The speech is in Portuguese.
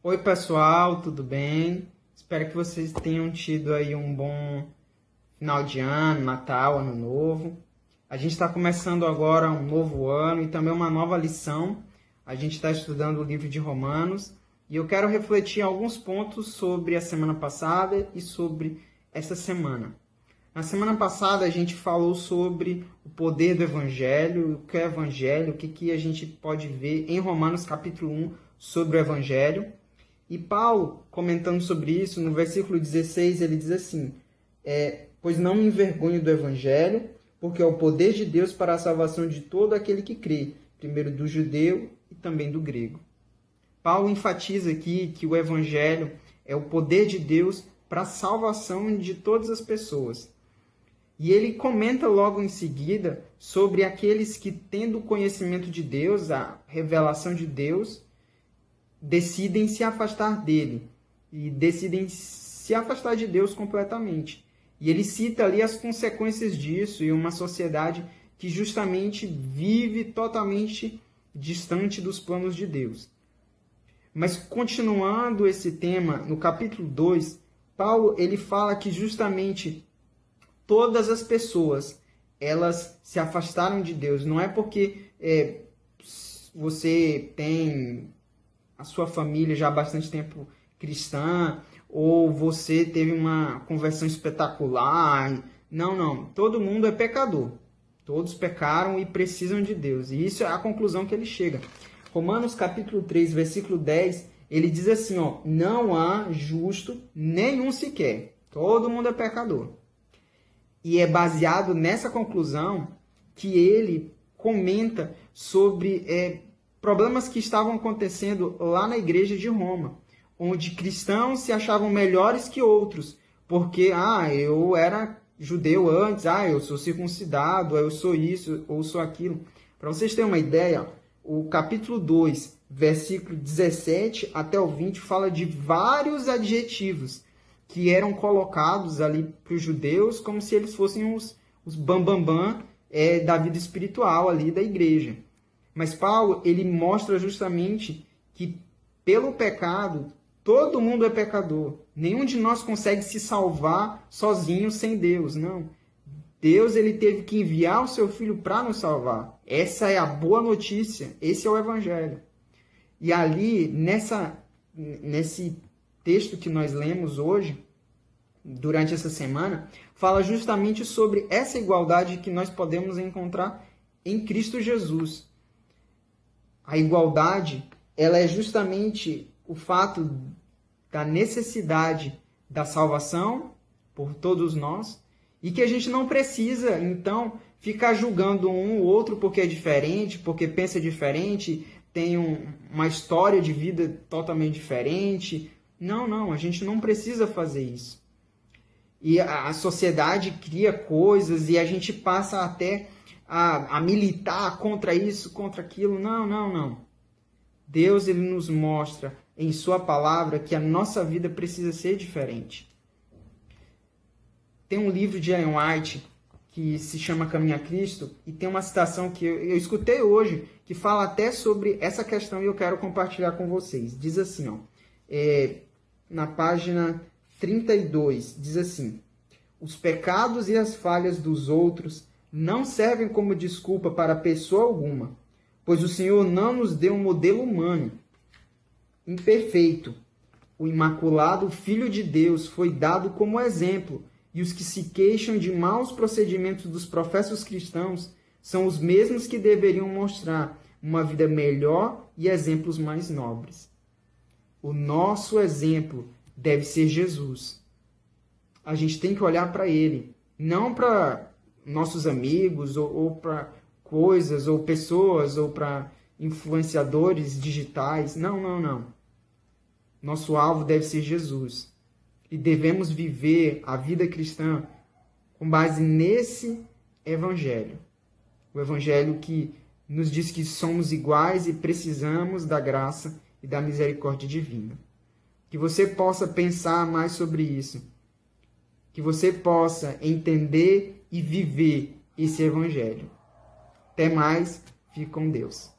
Oi pessoal, tudo bem? Espero que vocês tenham tido aí um bom final de ano, Natal, Ano Novo. A gente está começando agora um novo ano e também uma nova lição. A gente está estudando o livro de Romanos e eu quero refletir alguns pontos sobre a semana passada e sobre essa semana. Na semana passada a gente falou sobre o poder do Evangelho, o que é Evangelho, o que a gente pode ver em Romanos capítulo 1 sobre o Evangelho. E Paulo, comentando sobre isso, no versículo 16, ele diz assim, pois não me envergonho do Evangelho, porque é o poder de Deus para a salvação de todo aquele que crê, primeiro do judeu e também do grego. Paulo enfatiza aqui que o Evangelho é o poder de Deus para a salvação de todas as pessoas. E ele comenta logo em seguida sobre aqueles que, tendo o conhecimento de Deus, a revelação de Deus, decidem se afastar dele e decidem se afastar de Deus completamente. E ele cita ali as consequências disso e uma sociedade que justamente vive totalmente distante dos planos de Deus. Mas continuando esse tema, no capítulo 2, Paulo ele fala que justamente todas as pessoas elas se afastaram de Deus. Não é porque você tem a sua família já há bastante tempo cristã, ou você teve uma conversão espetacular. Não, não. Todo mundo é pecador. Todos pecaram e precisam de Deus. E isso é a conclusão que ele chega. Romanos capítulo 3, versículo 10, ele diz assim, não há justo nenhum sequer. Todo mundo é pecador. E é baseado nessa conclusão que ele comenta sobre problemas que estavam acontecendo lá na igreja de Roma, onde cristãos se achavam melhores que outros, porque eu era judeu antes, eu sou circuncidado, eu sou isso, ou sou aquilo. Para vocês terem uma ideia, o capítulo 2, versículo 17 até o 20, fala de vários adjetivos que eram colocados ali para os judeus como se eles fossem os bambambam da vida espiritual ali da igreja. Mas Paulo, ele mostra justamente que pelo pecado, todo mundo é pecador. Nenhum de nós consegue se salvar sozinho sem Deus, não. Deus ele teve que enviar o seu Filho para nos salvar. Essa é a boa notícia, esse é o Evangelho. E ali, nesse texto que nós lemos hoje, durante essa semana, fala justamente sobre essa igualdade que nós podemos encontrar em Cristo Jesus. A igualdade, ela é justamente o fato da necessidade da salvação por todos nós e que a gente não precisa, então, ficar julgando um ou outro porque é diferente, porque pensa diferente, tem uma história de vida totalmente diferente. Não, a gente não precisa fazer isso. E a sociedade cria coisas e a gente passa até a militar contra isso, contra aquilo. Não. Deus ele nos mostra em sua palavra que a nossa vida precisa ser diferente. Tem um livro de Ellen White que se chama Caminho a Cristo e tem uma citação que eu escutei hoje que fala até sobre essa questão e eu quero compartilhar com vocês. Diz assim, na página 32, diz assim: os pecados e as falhas dos outros não servem como desculpa para pessoa alguma, pois o Senhor não nos deu um modelo humano imperfeito. O imaculado Filho de Deus foi dado como exemplo, e os que se queixam de maus procedimentos dos professos cristãos são os mesmos que deveriam mostrar uma vida melhor e exemplos mais nobres. O nosso exemplo deve ser Jesus. A gente tem que olhar para ele, não para nossos amigos, ou para coisas, ou pessoas, ou para influenciadores digitais. Não. Nosso alvo deve ser Jesus. E devemos viver a vida cristã com base nesse Evangelho. O Evangelho que nos diz que somos iguais e precisamos da graça e da misericórdia divina. Que você possa pensar mais sobre isso. Que você possa entender e viver esse Evangelho. Até mais, fique com Deus.